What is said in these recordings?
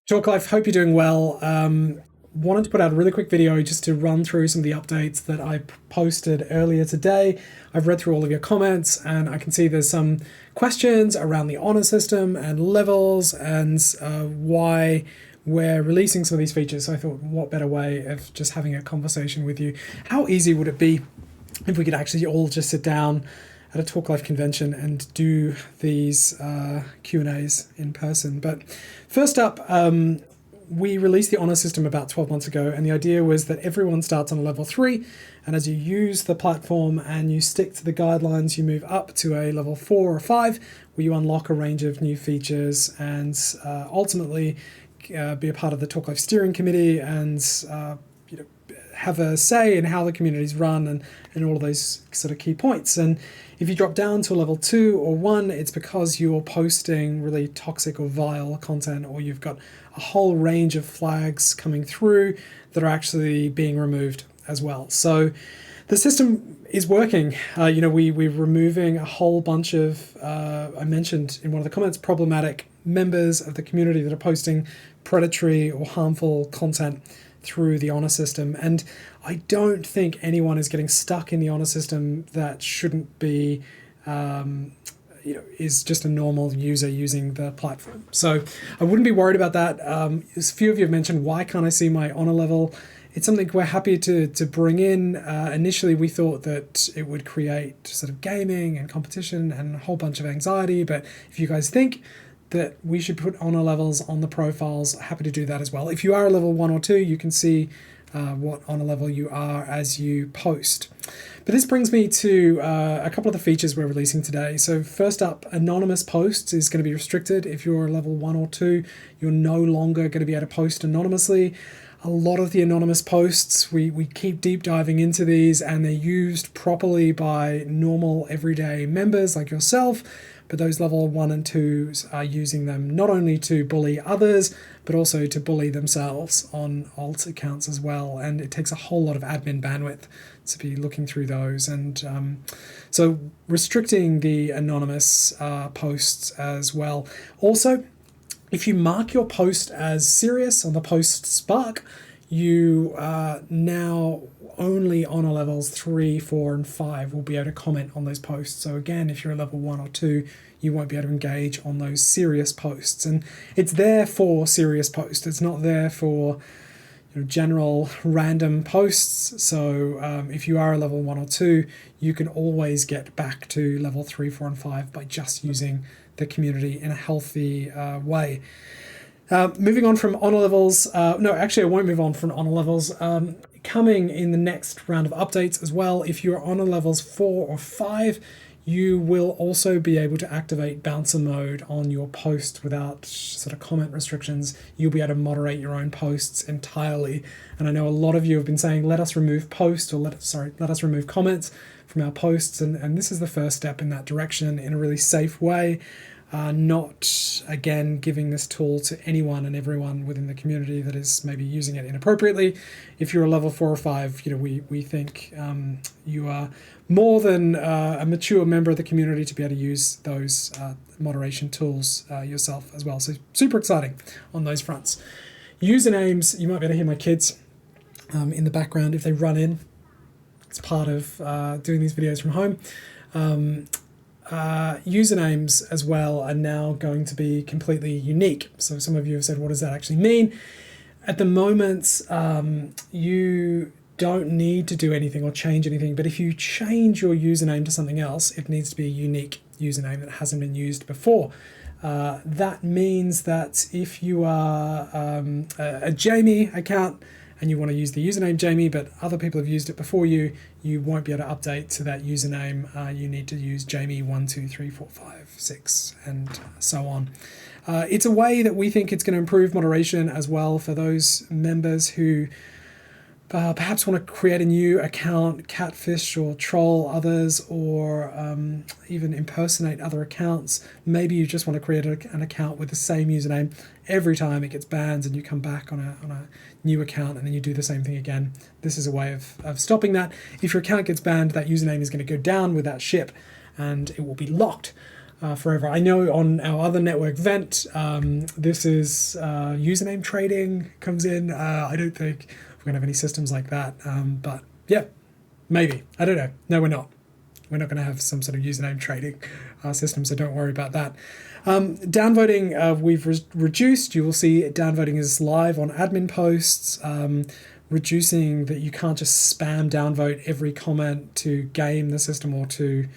TalkLife, hope you're doing well. Wanted to put out a really quick video just to run through some of the updates that I posted earlier today. I've read through all of your comments and I can see there's some questions around the honor system and levels and why we're releasing some of these features. So I thought, what better way of just having a conversation with you? How easy would it be if we could actually all just sit down at a TalkLife convention and do these Q&As in person? But first up, we released the honor system about 12 months ago, and the idea was that everyone starts on a level 3, and as you use the platform and you stick to the guidelines, you move up to a level 4 or 5, where you unlock a range of new features and ultimately be a part of the TalkLife steering committee and have a say in how the community's run and all of those sort of key points. And if you drop down to a level 2 or 1, it's because you're posting really toxic or vile content, or you've got a whole range of flags coming through that are actually being removed as well. So the system is working. We're removing a whole bunch of, I mentioned in one of the comments, problematic members of the community that are posting predatory or harmful content through the honor system. And I don't think anyone is getting stuck in the honor system that shouldn't be, is just a normal user using the platform. So I wouldn't be worried about that. As a few of you have mentioned, why can't I see my honor level? It's something we're happy to bring in. Initially, we thought that it would create sort of gaming and competition and a whole bunch of anxiety. But if you guys think that we should put honor levels on the profiles, happy to do that as well. If you are a level 1 or 2, you can see what honor level you are as you post. But this brings me to a couple of the features we're releasing today. So first up, anonymous posts is going to be restricted. If you're a level 1 or 2, you're no longer going to be able to post anonymously. A lot of the anonymous posts, we keep deep diving into these, and they're used properly by normal everyday members like yourself. But those level 1 and 2s are using them not only to bully others, but also to bully themselves on alt accounts as well. And it takes a whole lot of admin bandwidth to be looking through those. And so restricting the anonymous posts as well. Also, if you mark your post as serious on the post Spark, you now only honor levels 3, 4, and 5 will be able to comment on those posts. So again, if you're a level 1 or 2, you won't be able to engage on those serious posts. And it's there for serious posts. It's not there for general random posts. So if you are a level 1 or 2, you can always get back to level 3, 4, and 5 by just using the community in a healthy way. Moving on from honor levels, no, actually I won't move on from honor levels. Coming in the next round of updates as well, if you're honor levels 4 or 5, you will also be able to activate bouncer mode on your post without sort of comment restrictions. You'll be able to moderate your own posts entirely. And I know a lot of you have been saying, let us remove posts, or let us remove comments from our posts. And this is the first step in that direction in a really safe way. Not, again, giving this tool to anyone and everyone within the community that is maybe using it inappropriately. If you're a level 4 or 5, we think you are more than a mature member of the community to be able to use those moderation tools yourself as well. So super exciting on those fronts. Usernames, you might be able to hear my kids in the background if they run in. It's part of doing these videos from home. Usernames as well are now going to be completely unique. So some of you have said, what does that actually mean? At the moment, you don't need to do anything or change anything, but if you change your username to something else, it needs to be a unique username that hasn't been used before. That means that if you are a Jamie account and you want to use the username Jamie, but other people have used it before you, you won't be able to update to that username. You need to use Jamie 1, 2, 3, 4, 5, 6, and so on. It's a way that we think it's going to improve moderation as well for those members who perhaps want to create a new account, catfish or troll others, or even impersonate other accounts. Maybe you just want to create an account with the same username every time it gets banned and you come back on a new account and then you do the same thing again. This is a way of stopping that. If your account gets banned, that username is going to go down with that ship and it will be locked. forever. I know on our other network, Vent, this is username trading comes in. I don't think we're going to have any systems like that. But yeah, maybe. I don't know. No, we're not. We're not going to have some sort of username trading system, so don't worry about that. Downvoting, we've reduced. You will see downvoting is live on admin posts, reducing that you can't just spam downvote every comment to game the system or to,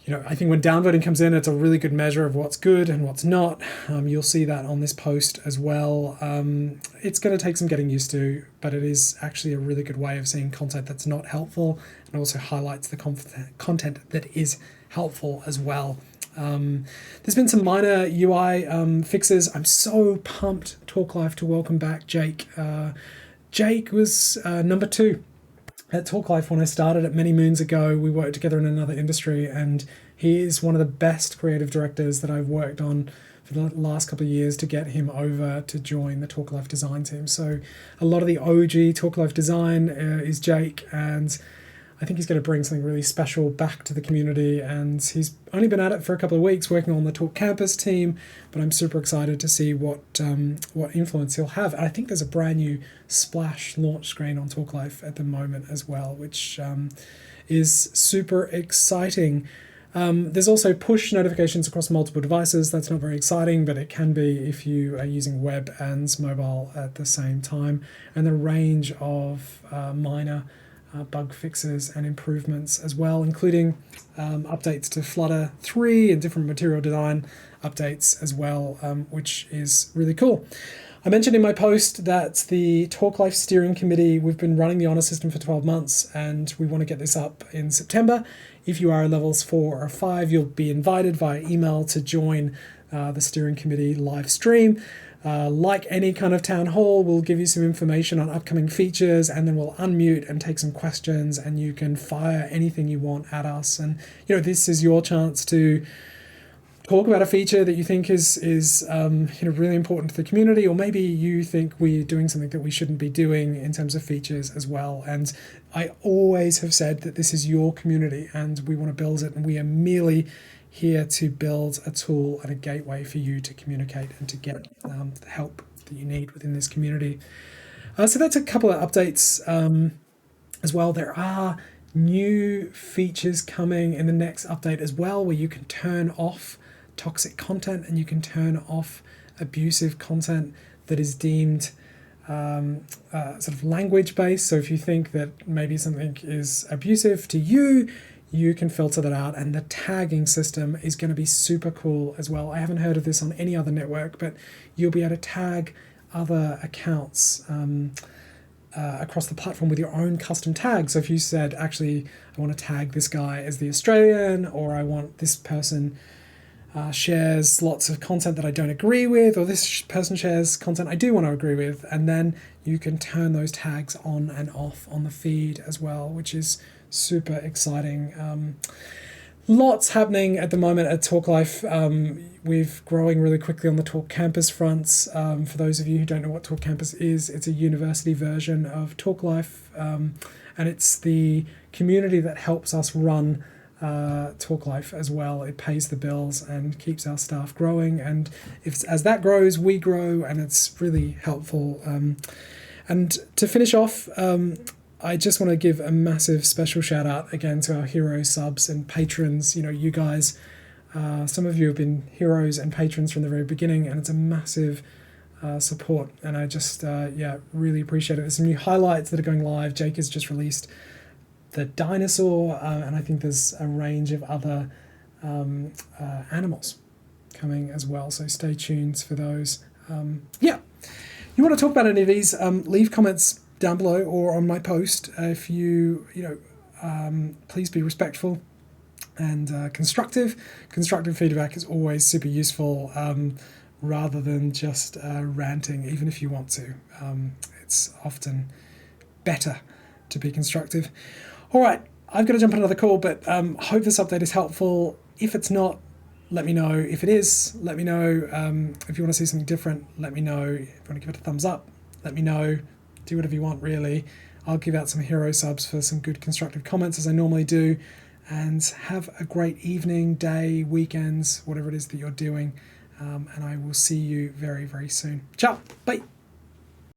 I think when downvoting comes in, it's a really good measure of what's good and what's not. You'll see that on this post as well. It's going to take some getting used to, but it is actually a really good way of seeing content that's not helpful and also highlights the content that is helpful as well. There's been some minor UI fixes. I'm so pumped, TalkLife, to welcome back Jake. Jake was number 2 at TalkLife when I started it many moons ago. We worked together in another industry, and he is one of the best creative directors that I've worked on for the last couple of years to get him over to join the TalkLife design team. So a lot of the OG TalkLife design is Jake, and I think he's going to bring something really special back to the community. And he's only been at it for a couple of weeks working on the Talk Campus team, but I'm super excited to see what influence he'll have. And I think there's a brand new splash launch screen on TalkLife at the moment as well, which is super exciting. There's also push notifications across multiple devices. That's not very exciting, but it can be if you are using web and mobile at the same time. And the range of minor bug fixes and improvements as well, including updates to Flutter 3 and different material design updates as well, which is really cool. I mentioned in my post that the TalkLife steering committee, we've been running the honor system for 12 months and we want to get this up in September. If you are levels 4 or 5, you'll be invited via email to join the steering committee live stream. Like any kind of town hall, we'll give you some information on upcoming features, and then we'll unmute and take some questions, and you can fire anything you want at us. And this is your chance to talk about a feature that you think is really important to the community, or maybe you think we're doing something that we shouldn't be doing in terms of features as well. And I always have said that this is your community, and we want to build it, and we are merely here to build a tool and a gateway for you to communicate and to get the help that you need within this community. So that's a couple of updates as well. There are new features coming in the next update as well, where you can turn off toxic content and you can turn off abusive content that is deemed sort of language based. So if you think that maybe something is abusive to you, you can filter that out, and the tagging system is going to be super cool as well. I haven't heard of this on any other network, but you'll be able to tag other accounts across the platform with your own custom tags. So if you said, actually, I want to tag this guy as the Australian, or I want this person shares lots of content that I don't agree with, or this person shares content I do want to agree with, and then you can turn those tags on and off on the feed as well, which is super exciting. Lots happening at the moment at TalkLife. We're growing really quickly on the Talk Campus fronts. For those of you who don't know what Talk Campus is, it's a university version of TalkLife, and it's the community that helps us run TalkLife as well. It pays the bills and keeps our staff growing, and as that grows, we grow, and it's really helpful. And to finish off, I just want to give a massive special shout out again to our hero subs and patrons. You guys, some of you have been heroes and patrons from the very beginning, and it's a massive support, and I just really appreciate it. There's some new highlights that are going live. Jake has just released the dinosaur, and I think there's a range of other animals coming as well, so stay tuned for those. You want to talk about any of these, leave comments down below or on my post. If please be respectful and constructive. Constructive feedback is always super useful, rather than just ranting, even if you want to. It's often better to be constructive. All right, I've got to jump on another call, but hope this update is helpful. If it's not, let me know. If it is, let me know. If you want to see something different, let me know. If you want to give it a thumbs up, let me know. Do whatever you want, really. I'll give out some hero subs for some good constructive comments, as I normally do. and have a great evening, day, weekends, whatever it is that you're doing. And I will see you very, very soon. Ciao. Bye.